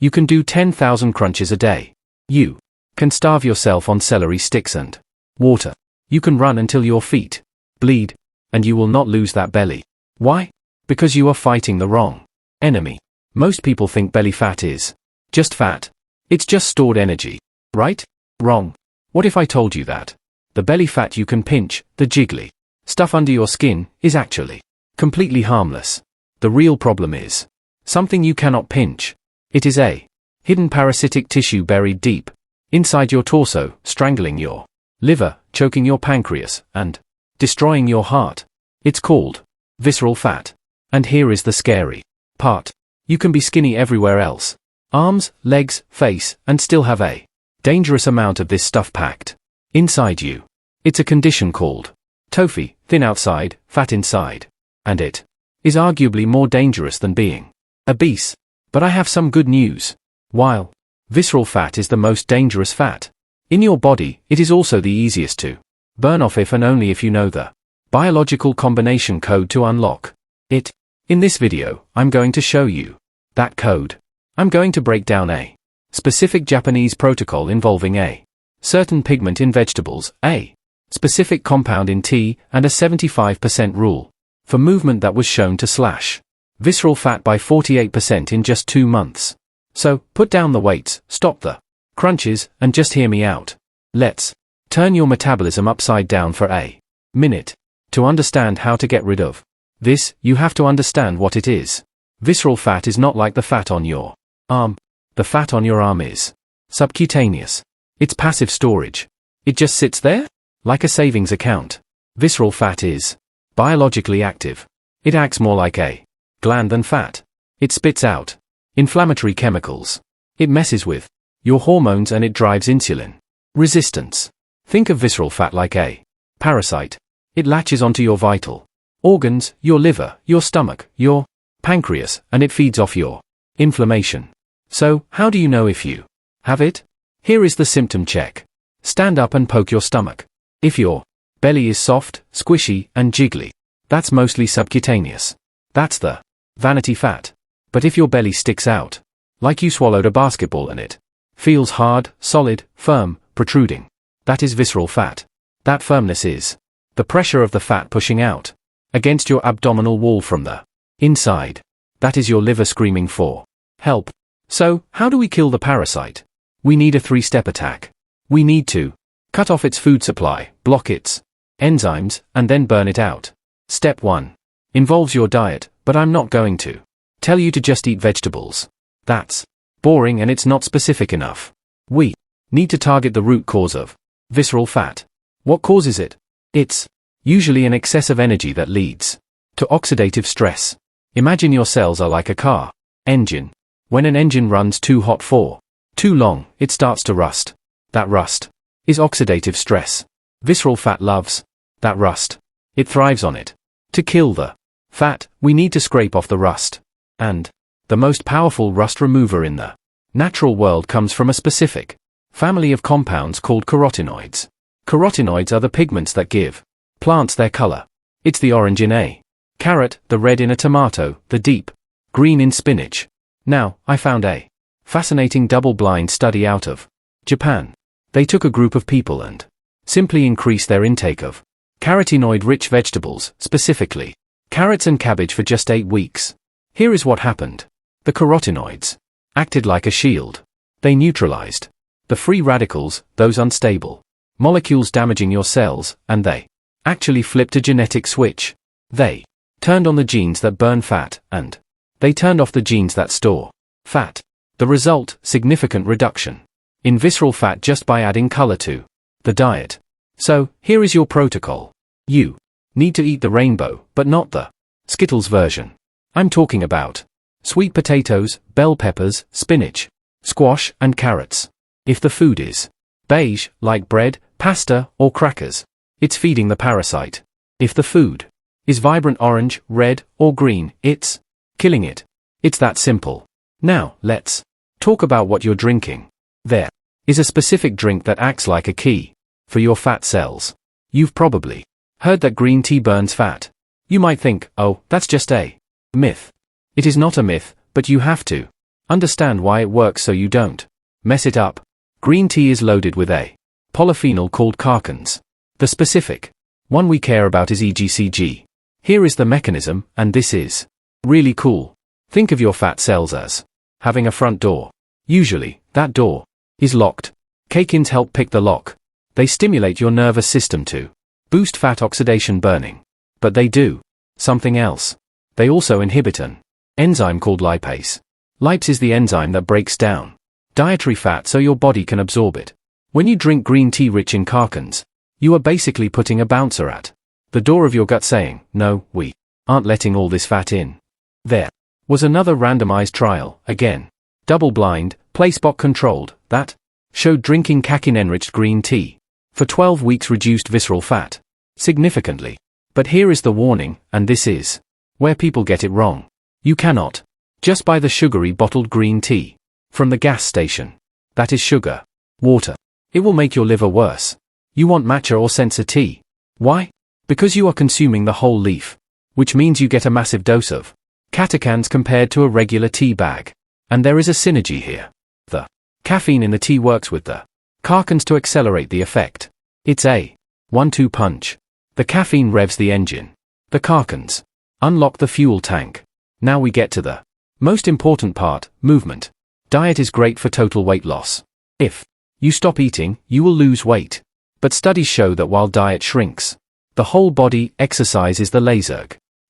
You can do 10,000 crunches a day. You can starve yourself on celery sticks and water. You can run until your feet bleed, and you will not lose that belly. Why? Because you are fighting the wrong enemy. Most people think belly fat is just fat. It's just stored energy. Right? Wrong. What if I told you that the belly fat you can pinch, the jiggly stuff under your skin, is actually completely harmless? The real problem is something you cannot pinch. It is a hidden parasitic tissue buried deep inside your torso, strangling your liver, choking your pancreas, and destroying your heart. It's called visceral fat. And here is the scary part. You can be skinny everywhere else. Arms, legs, face, and still have a dangerous amount of this stuff packed inside you. It's a condition called TOFI, thin outside, fat inside. And it is arguably more dangerous than being obese. But I have some good news. While visceral fat is the most dangerous fat in your body, it is also the easiest to burn off if and only if you know the biological combination code to unlock it. In this video, I'm going to show you that code. I'm going to break down a specific Japanese protocol involving a certain pigment in vegetables, a specific compound in tea, and a 75% rule for movement that was shown to slash visceral fat by 48% in just 2 months. So, put down the weights, stop the crunches, and just hear me out. Let's turn your metabolism upside down for a minute. To understand how to get rid of this, you have to understand what it is. Visceral fat is not like the fat on your arm. The fat on your arm is subcutaneous. It's passive storage. It just sits there, like a savings account. Visceral fat is biologically active. It acts more like a gland than fat. It spits out inflammatory chemicals. It messes with your hormones and it drives insulin resistance. Think of visceral fat like a parasite. It latches onto your vital organs, your liver, your stomach, your pancreas, and it feeds off your inflammation. So, how do you know if you have it? Here is the symptom check. Stand up and poke your stomach. If your belly is soft, squishy, and jiggly, that's mostly subcutaneous. That's the vanity fat. But if your belly sticks out, like you swallowed a basketball and it feels hard, solid, firm, protruding, that is visceral fat. That firmness is the pressure of the fat pushing out against your abdominal wall from the inside. That is your liver screaming for help. So, how do we kill the parasite? We need a 3-step attack. We need to cut off its food supply, block its enzymes, and then burn it out. Step 1 involves your diet, but I'm not going to tell you to just eat vegetables. That's boring and it's not specific enough. We need to target the root cause of visceral fat. What causes it? It's usually an excess of energy that leads to oxidative stress. Imagine your cells are like a car engine. When an engine runs too hot for too long, it starts to rust. That rust is oxidative stress. Visceral fat loves that rust. It thrives on it. To kill the fat, we need to scrape off the rust. And the most powerful rust remover in the natural world comes from a specific family of compounds called carotenoids. Carotenoids are the pigments that give plants their color. It's the orange in a carrot, the red in a tomato, the deep green in spinach. Now, I found a fascinating double-blind study out of Japan. They took a group of people and simply increased their intake of carotenoid-rich vegetables, specifically carrots and cabbage, for just 8 weeks. Here is what happened. The carotenoids acted like a shield. They neutralized the free radicals, those unstable molecules damaging your cells, and they actually flipped a genetic switch. They turned on the genes that burn fat, and they turned off the genes that store fat. The result, significant reduction in visceral fat just by adding color to the diet. So, here is your protocol. You need to eat the rainbow, but not the Skittles version. I'm talking about sweet potatoes, bell peppers, spinach, squash, and carrots. If the food is beige, like bread, pasta, or crackers, it's feeding the parasite. If the food is vibrant orange, red, or green, it's killing it. It's that simple. Now, let's talk about what you're drinking. There is a specific drink that acts like a key for your fat cells. You've probably heard that green tea burns fat. You might think, oh, that's just a myth. It is not a myth, but you have to Understand why it works so you don't mess it up. Green tea is loaded with a polyphenol called carcans. The specific one we care about is EGCG. Here is the mechanism, and this is really cool. Think of your fat cells as having a front door. Usually, that door is locked. Catechins help pick the lock. They stimulate your nervous system to boost fat oxidation burning. But they do something else. They also inhibit an enzyme called lipase. Lipase is the enzyme that breaks down dietary fat so your body can absorb it. When you drink green tea rich in carcans, you are basically putting a bouncer at the door of your gut saying, no, we aren't letting all this fat in. There was another randomized trial, again, double-blind, placebo-controlled, that showed drinking caffeine-enriched green tea for 12 weeks reduced visceral fat significantly. But here is the warning, and this is where people get it wrong. You cannot just buy the sugary bottled green tea from the gas station. That is sugar, water. It will make your liver worse. You want matcha or senza tea. Why? Because you are consuming the whole leaf, which means you get a massive dose of catechins compared to a regular tea bag. And there is a synergy here. The caffeine in the tea works with the carcans to accelerate the effect. It's a 1-2 punch. The caffeine revs the engine. The carcans unlock the fuel tank. Now we get to the most important part, movement. Diet is great for total weight loss. If you stop eating, you will lose weight. But studies show that while diet shrinks the whole body, exercise is the laser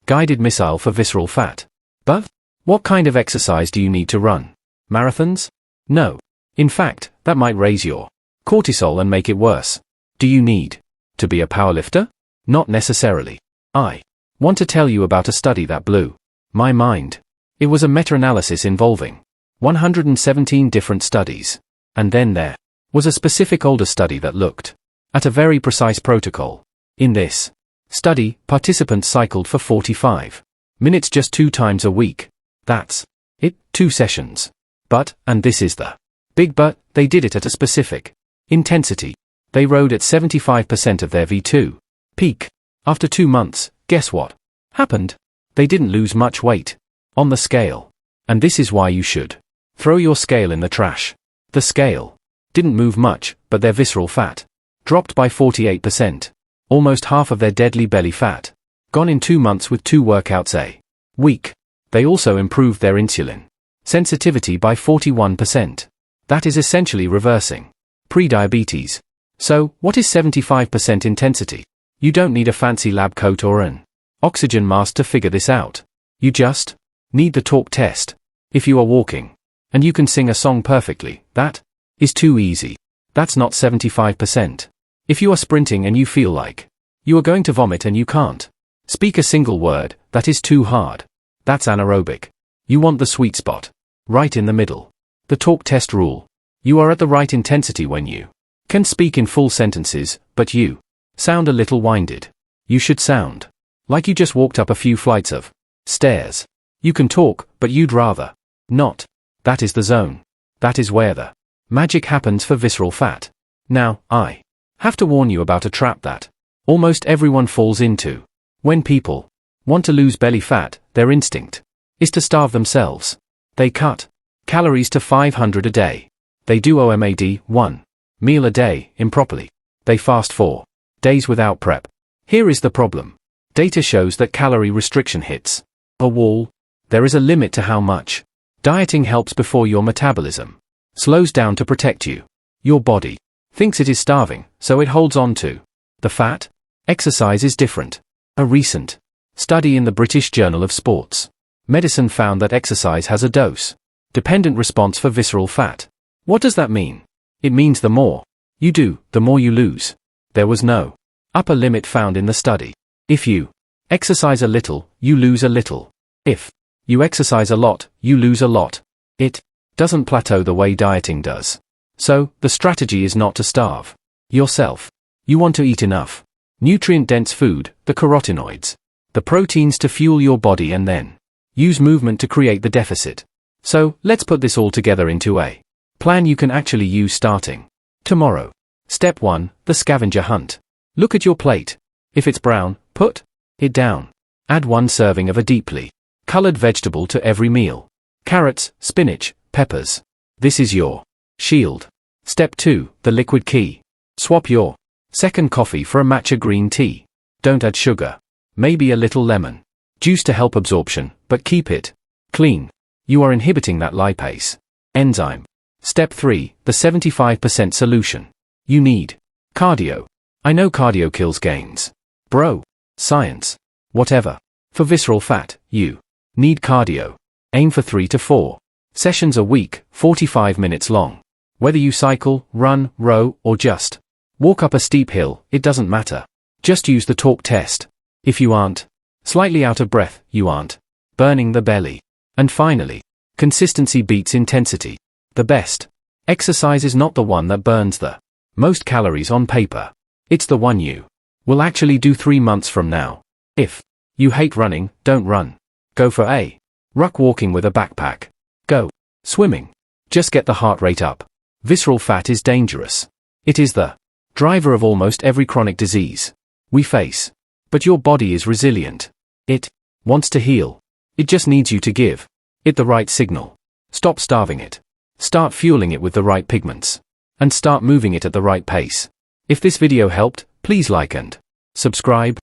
guided missile for visceral fat. But what kind of exercise do you need to run? Marathons? No. In fact, that might raise your cortisol and make it worse. Do you need to be a powerlifter? Not necessarily. I want to tell you about a study that blew my mind. It was a meta-analysis involving 117 different studies. And then there was a specific older study that looked at a very precise protocol. In this study, participants cycled for 45 minutes just 2 times a week. That's it, 2 sessions. But, and this is the big but, they did it at a specific intensity. They rode at 75% of their V2 peak. After 2 months, guess what happened? They didn't lose much weight on the scale. And this is why you should throw your scale in the trash. The scale didn't move much, but their visceral fat dropped by 48%. Almost half of their deadly belly fat gone in 2 months with 2 workouts a week. They also improved their insulin sensitivity by 41%. That is essentially reversing prediabetes. So, what is 75% intensity? You don't need a fancy lab coat or an oxygen mask to figure this out. You just need the talk test. If you are walking and you can sing a song perfectly, that is too easy. That's not 75%. If you are sprinting and you feel like you are going to vomit and you can't speak a single word, that is too hard. That's anaerobic. You want the sweet spot, right in the middle. The talk test rule. You are at the right intensity when you can speak in full sentences, but you sound a little winded. You should sound like you just walked up a few flights of stairs. You can talk, but you'd rather not. That is the zone. That is where the magic happens for visceral fat. Now, I have to warn you about a trap that almost everyone falls into. When people want to lose belly fat, their instinct is to starve themselves. They cut calories to 500 a day. They do OMAD, 1 meal a day, improperly. They fast 4 days without prep. Here is the problem. Data shows that calorie restriction hits a wall. There is a limit to how much dieting helps before your metabolism slows down to protect you. Your body thinks it is starving, so it holds on to the fat. Exercise is different. A recent study in the British Journal of Sports Medicine found that exercise has a dose-dependent response for visceral fat. What does that mean? It means the more you do, the more you lose. There was no upper limit found in the study. If you exercise a little, you lose a little. If you exercise a lot, you lose a lot. It doesn't plateau the way dieting does. So, the strategy is not to starve yourself. You want to eat enough nutrient-dense food, the carotenoids, the proteins to fuel your body, and then use movement to create the deficit. So, let's put this all together into a plan you can actually use starting tomorrow. Step 1, the scavenger hunt. Look at your plate. If it's brown, put it down. Add 1 serving of a deeply colored vegetable to every meal. Carrots, spinach, peppers. This is your shield. Step 2, the liquid key. Swap your second coffee for a matcha green tea. Don't add sugar. Maybe a little lemon juice to help absorption, but keep it clean. You are inhibiting that lipase enzyme. Step 3, the 75% solution. You need cardio. I know cardio kills gains. Bro. Science. Whatever. For visceral fat, you need cardio. Aim for 3 to 4 sessions a week, 45 minutes long. Whether you cycle, run, row, or just walk up a steep hill, it doesn't matter. Just use the talk test. If you aren't slightly out of breath, you aren't burning the belly. And finally, consistency beats intensity. The best exercise is not the one that burns the most calories on paper. It's the one you will actually do 3 months from now. If you hate running, don't run. Go for a ruck walking with a backpack. Go swimming. Just get the heart rate up. Visceral fat is dangerous. It is the driver of almost every chronic disease we face. But your body is resilient. It wants to heal. It just needs you to give it the right signal. Stop starving it. Start fueling it with the right pigments. And start moving it at the right pace. If this video helped, please like and subscribe.